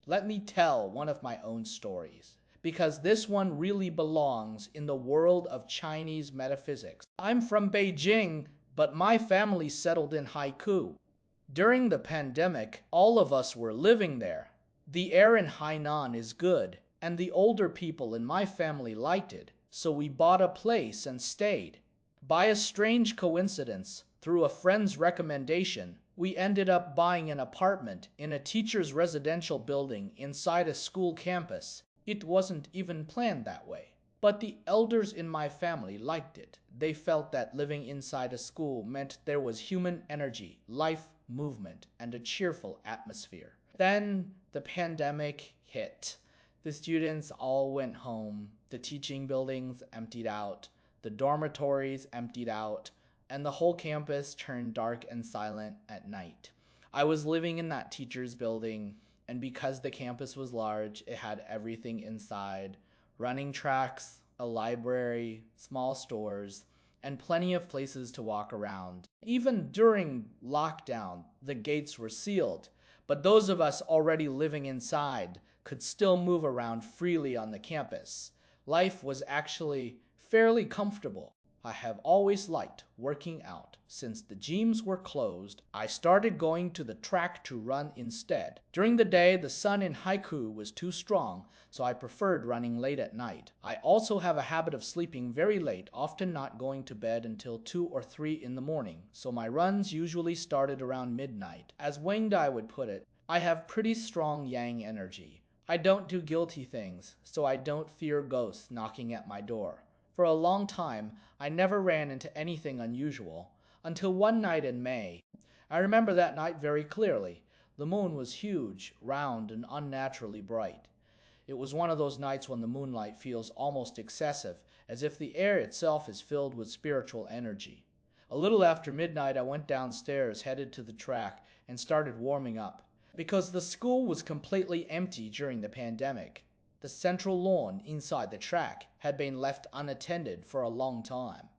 Let me tell one of my own stories, because this one really belongs in the world of Chinese metaphysics. I'm from Beijing, but my family settled in Haiku. During the pandemic, all of us were living there. The air in Hainan is good, and the older people in my family liked it, so we bought a place and stayed. By a strange coincidence, through a friend's recommendation, we ended up buying an apartment in a teacher's residential building inside a school campus. It wasn't even planned that way. But the elders in my family liked it. They felt that living inside a school meant there was human energy, life, movement, and a cheerful atmosphere. Then the pandemic hit. The students all went home, the teaching buildings emptied out, the dormitories emptied out, and the whole campus turned dark and silent at night. I was living in that teacher's building, and because the campus was large, it had everything inside: running tracks, a library, small stores, and plenty of places to walk around. Even during lockdown, the gates were sealed, but those of us already living inside could still move around freely on the campus. Life was actually fairly comfortable. I have always liked working out. Since the gyms were closed, I started going to the track to run instead. During the day, the sun in Haiku was too strong, so I preferred running late at night. I also have a habit of sleeping very late, often not going to bed until 2 or 3 in the morning, so my runs usually started around midnight. As Wang Dai would put it, I have pretty strong yang energy. I don't do guilty things, so I don't fear ghosts knocking at my door. For a long time, I never ran into anything unusual, until one night in May. I remember that night very clearly. The moon was huge, round, and unnaturally bright. It was one of those nights when the moonlight feels almost excessive, as if the air itself is filled with spiritual energy. A little after midnight, I went downstairs, headed to the track, and started warming up. Because the school was completely empty during the pandemic, the central lawn inside the track had been left unattended for a long time.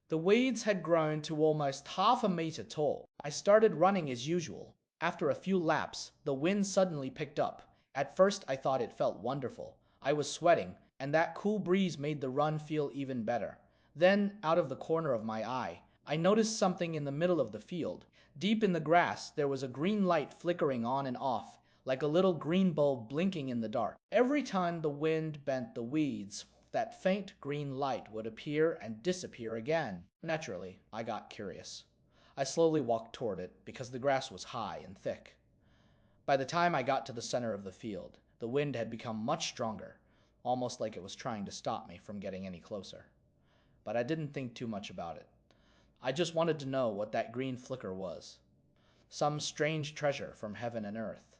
The weeds had grown to almost half a meter tall. I started running as usual. After a few laps, the wind suddenly picked up. At first, I thought it felt wonderful. I was sweating, and that cool breeze made the run feel even better. Then, out of the corner of my eye, I noticed something in the middle of the field. Deep in the grass, there was a green light flickering on and off, like a little green bulb blinking in the dark. Every time the wind bent the weeds, that faint green light would appear and disappear again. Naturally, I got curious. I slowly walked toward it because the grass was high and thick. By the time I got to the center of the field, the wind had become much stronger, almost like it was trying to stop me from getting any closer. But I didn't think too much about it. I just wanted to know what that green flicker was. Some strange treasure from heaven and earth.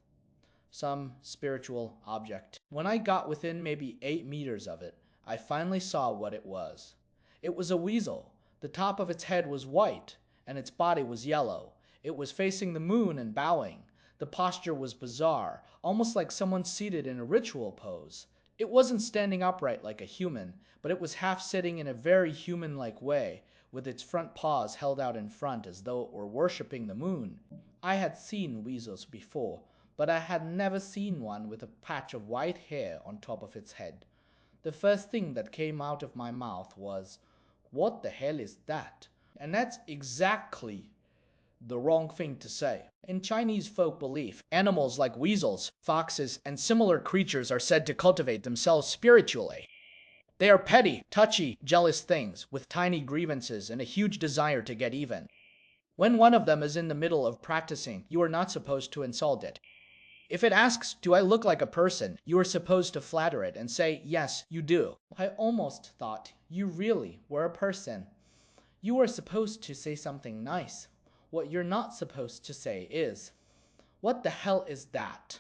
Some spiritual object. When I got within maybe 8 meters of it, I finally saw what it was. It was a weasel. The top of its head was white, and its body was yellow. It was facing the moon and bowing. The posture was bizarre, almost like someone seated in a ritual pose. It wasn't standing upright like a human, but it was half sitting in a very human-like way, with its front paws held out in front as though it were worshipping the moon. I had seen weasels before, but I had never seen one with a patch of white hair on top of its head. The first thing that came out of my mouth was, "What the hell is that?" And that's exactly the wrong thing to say. In Chinese folk belief, animals like weasels, foxes, and similar creatures are said to cultivate themselves spiritually. They are petty, touchy, jealous things with tiny grievances and a huge desire to get even. When one of them is in the middle of practicing, you are not supposed to insult it. If it asks, "Do I look like a person?" you are supposed to flatter it and say, "Yes, you do." I almost thought you really were a person. You are supposed to say something nice. What you're not supposed to say is, "What the hell is that?"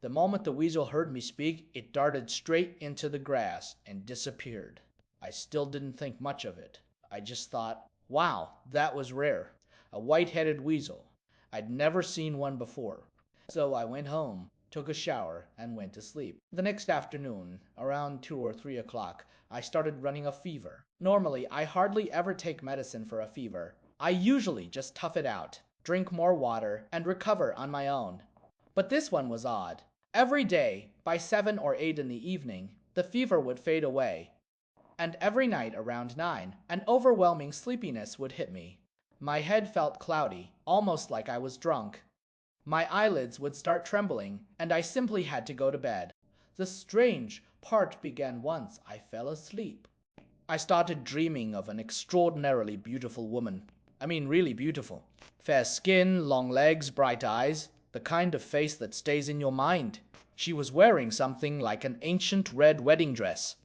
The moment the weasel heard me speak, it darted straight into the grass and disappeared. I still didn't think much of it. I just thought, wow, that was rare. A white-headed weasel. I'd never seen one before. So I went home, took a shower, and went to sleep. The next afternoon, around 2 or 3 o'clock, I started running a fever. Normally, I hardly ever take medicine for a fever. I usually just tough it out, drink more water, and recover on my own. But this one was odd. Every day, by 7 or 8 in the evening, the fever would fade away, and every night around 9, an overwhelming sleepiness would hit me. My head felt cloudy, almost like I was drunk. My eyelids would start trembling, and I simply had to go to bed. The strange part began once I fell asleep. I started dreaming of an extraordinarily beautiful woman. I mean, really beautiful. Fair skin, long legs, bright eyes, the kind of face that stays in your mind. She was wearing something like an ancient red wedding dress.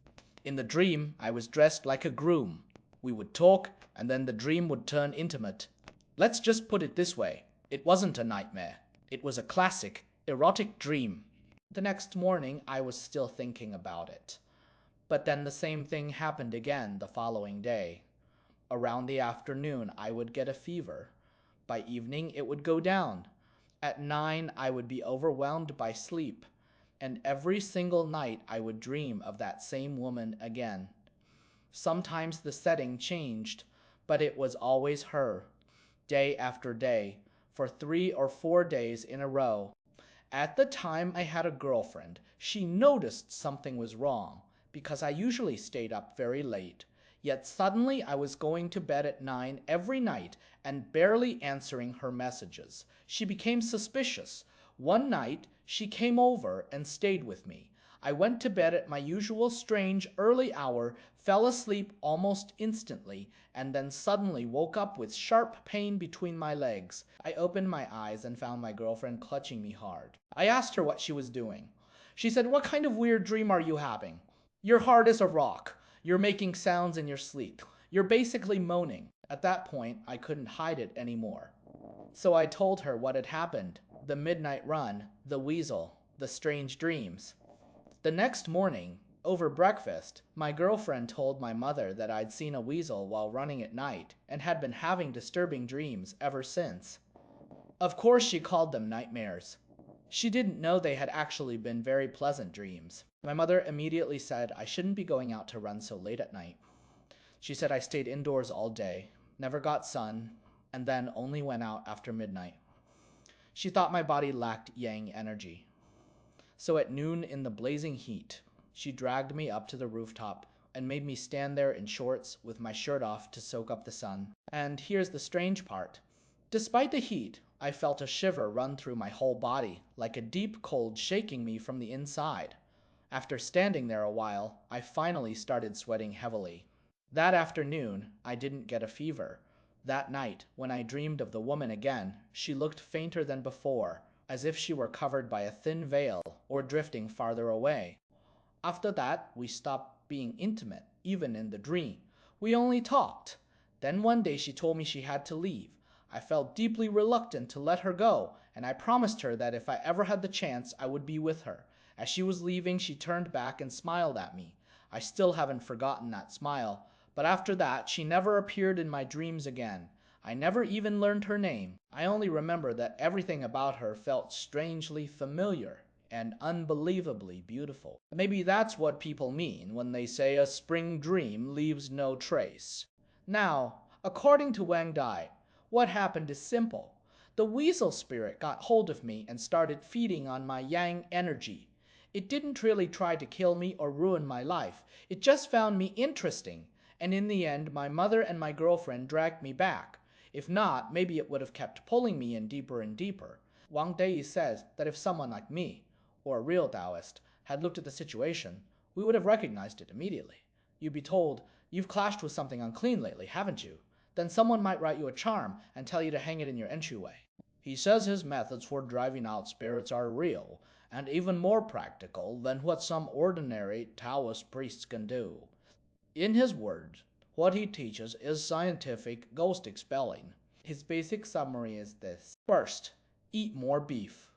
In the dream, I was dressed like a groom. We would talk, and then the dream would turn intimate. Let's just put it this way, it wasn't a nightmare. It was a classic, erotic dream. The next morning, I was still thinking about it. But then the same thing happened again the following day. Around the afternoon, I would get a fever. By evening, it would go down. At 9, I would be overwhelmed by sleep. And every single night, I would dream of that same woman again. Sometimes the setting changed, but it was always her, day after day, for 3 or 4 days in a row. At the time I had a girlfriend, she noticed something was wrong because I usually stayed up very late. Yet suddenly I was going to bed at 9 every night and barely answering her messages. She became suspicious. One night, she came over and stayed with me. I went to bed at my usual strange early hour, fell asleep almost instantly, and then suddenly woke up with sharp pain between my legs. I opened my eyes and found my girlfriend clutching me hard. I asked her what she was doing. She said, "What kind of weird dream are you having? You're hard as a rock. You're making sounds in your sleep. You're basically moaning." At that point, I couldn't hide it anymore. So I told her what had happened, the midnight run, the weasel, the strange dreams. The next morning, over breakfast, my girlfriend told my mother that I'd seen a weasel while running at night and had been having disturbing dreams ever since. Of course, she called them nightmares. She didn't know they had actually been very pleasant dreams. My mother immediately said I shouldn't be going out to run so late at night. She said I stayed indoors all day, never got sun, and then only went out after midnight. She thought my body lacked yang energy. So at noon in the blazing heat, she dragged me up to the rooftop and made me stand there in shorts with my shirt off to soak up the sun. And here's the strange part. Despite the heat, I felt a shiver run through my whole body, like a deep cold shaking me from the inside. After standing there a while, I finally started sweating heavily. That afternoon, I didn't get a fever. That night, when I dreamed of the woman again, she looked fainter than before, as if she were covered by a thin veil or drifting farther away. After that, we stopped being intimate, even in the dream. We only talked. Then one day she told me she had to leave. I felt deeply reluctant to let her go, and I promised her that if I ever had the chance, I would be with her. As she was leaving, she turned back and smiled at me. I still haven't forgotten that smile, but after that, she never appeared in my dreams again. I never even learned her name. I only remember that everything about her felt strangely familiar and unbelievably beautiful. Maybe that's what people mean when they say a spring dream leaves no trace. Now, according to Wang Dai, what happened is simple. The weasel spirit got hold of me and started feeding on my yang energy. It didn't really try to kill me or ruin my life. It just found me interesting. And in the end, my mother and my girlfriend dragged me back. If not, maybe it would have kept pulling me in deeper and deeper. Wang Dai says that if someone like me, or a real Taoist, had looked at the situation, we would have recognized it immediately. You'd be told, "You've clashed with something unclean lately, haven't you?" Then someone might write you a charm and tell you to hang it in your entryway. He says his methods for driving out spirits are real, and even more practical than what some ordinary Taoist priests can do. In his words, what he teaches is scientific ghost expelling. His basic summary is this. First, eat more beef.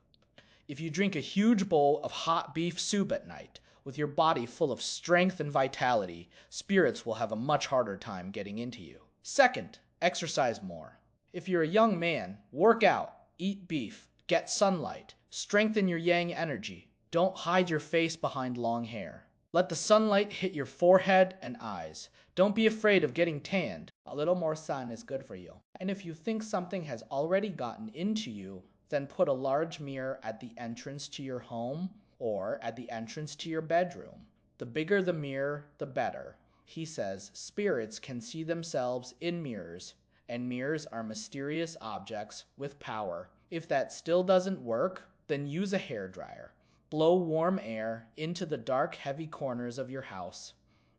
If you drink a huge bowl of hot beef soup at night, with your body full of strength and vitality, spirits will have a much harder time getting into you. Second, exercise more. If you're a young man, work out, eat beef, get sunlight, strengthen your yang energy. Don't hide your face behind long hair. Let the sunlight hit your forehead and eyes. Don't be afraid of getting tanned. A little more sun is good for you. And if you think something has already gotten into you, Then put a large mirror at the entrance to your home or at the entrance to your bedroom. The bigger the mirror, the better. He says spirits can see themselves in mirrors, and mirrors are mysterious objects with power. If that still doesn't work, then use a hairdryer. Blow warm air into the dark, heavy corners of your house.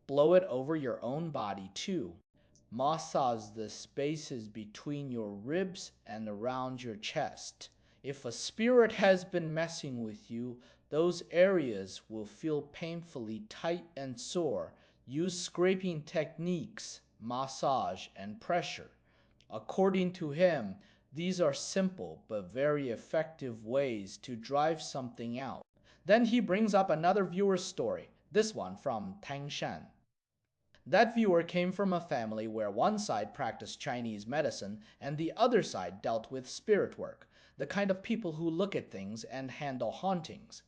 Blow it over your own body too. Massage the spaces between your ribs and around your chest. If a spirit has been messing with you, those areas will feel painfully tight and sore. Use scraping techniques, massage, and pressure. According to him, these are simple but very effective ways to drive something out. Then he brings up another viewer's story, this one from Tangshan. That viewer came from a family where one side practiced Chinese medicine and the other side dealt with spirit work, the kind of people who look at things and handle hauntings.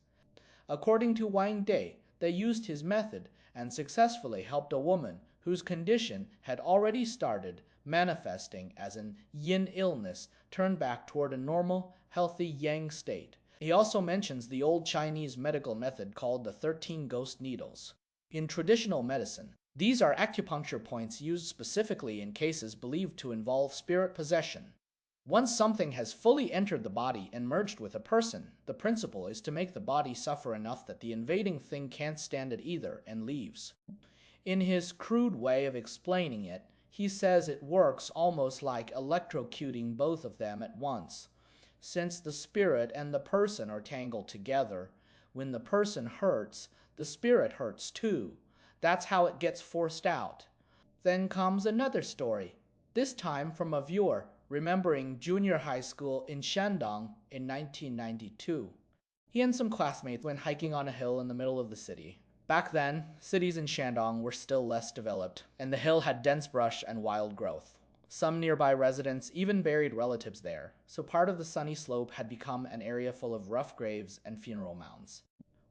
According to Wang Day, they used his method and successfully helped a woman whose condition had already started manifesting as an yin illness turn back toward a normal, healthy yang state. He also mentions the old Chinese medical method called the 13 ghost needles. In traditional medicine, these are acupuncture points used specifically in cases believed to involve spirit possession. Once something has fully entered the body and merged with a person, the principle is to make the body suffer enough that the invading thing can't stand it either and leaves. In his crude way of explaining it, he says it works almost like electrocuting both of them at once. Since the spirit and the person are tangled together, when the person hurts, the spirit hurts too. That's how it gets forced out. Then comes another story, this time from a viewer remembering junior high school in Shandong in 1992. He and some classmates went hiking on a hill in the middle of the city. Back then, cities in Shandong were still less developed, and the hill had dense brush and wild growth. Some nearby residents even buried relatives there, so part of the sunny slope had become an area full of rough graves and funeral mounds.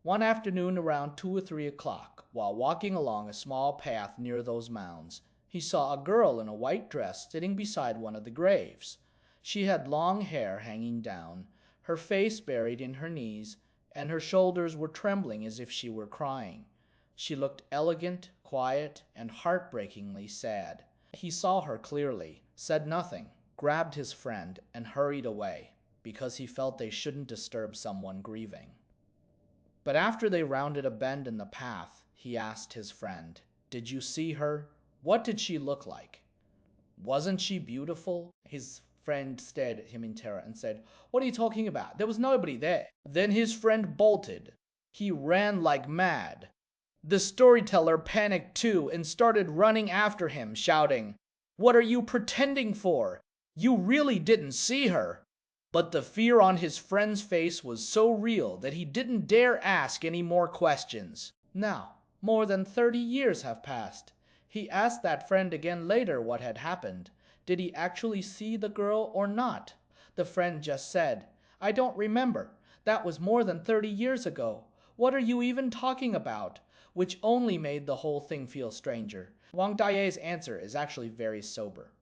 One afternoon around 2 or 3 o'clock, while walking along a small path near those mounds, he saw a girl in a white dress sitting beside one of the graves. She had long hair hanging down, her face buried in her knees, and her shoulders were trembling as if she were crying. She looked elegant, quiet, and heartbreakingly sad. He saw her clearly, said nothing, grabbed his friend, and hurried away, because he felt they shouldn't disturb someone grieving. But after they rounded a bend in the path, he asked his friend, "Did you see her? What did she look like? Wasn't she beautiful?" His friend stared at him in terror and said, "What are you talking about? There was nobody there." Then his friend bolted. He ran like mad. The storyteller panicked too and started running after him, shouting, "What are you pretending for? You really didn't see her." But the fear on his friend's face was so real that he didn't dare ask any more questions. Now, more than 30 years have passed. He asked that friend again later what had happened. Did he actually see the girl or not? The friend just said, "I don't remember. That was more than 30 years ago. What are you even talking about?" Which only made the whole thing feel stranger. Wang Daye's answer is actually very sober.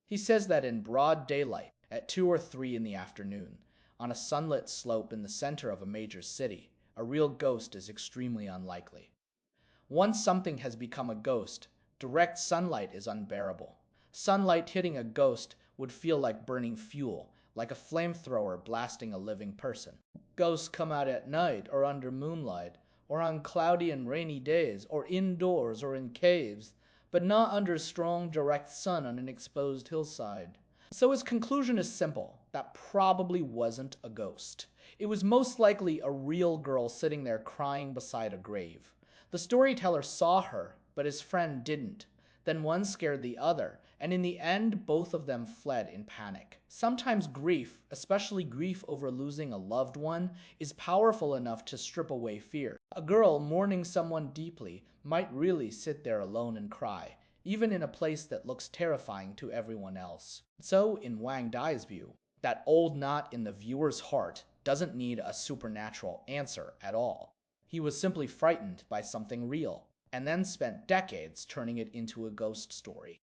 He says that in broad daylight, at 2 or 3 in the afternoon, on a sunlit slope in the center of a major city, a real ghost is extremely unlikely. Once something has become a ghost, direct sunlight is unbearable. Sunlight hitting a ghost would feel like burning fuel, like a flamethrower blasting a living person. Ghosts come out at night or under moonlight, or on cloudy and rainy days, or indoors or in caves, but not under strong direct sun on an exposed hillside. So his conclusion is simple, that probably wasn't a ghost. It was most likely a real girl sitting there crying beside a grave. The storyteller saw her, but his friend didn't. Then one scared the other, and in the end, both of them fled in panic. Sometimes grief, especially grief over losing a loved one, is powerful enough to strip away fear. A girl mourning someone deeply might really sit there alone and cry, even in a place that looks terrifying to everyone else. So, in Wang Dai's view, that old knot in the viewer's heart doesn't need a supernatural answer at all. He was simply frightened by something real, and then spent decades turning it into a ghost story.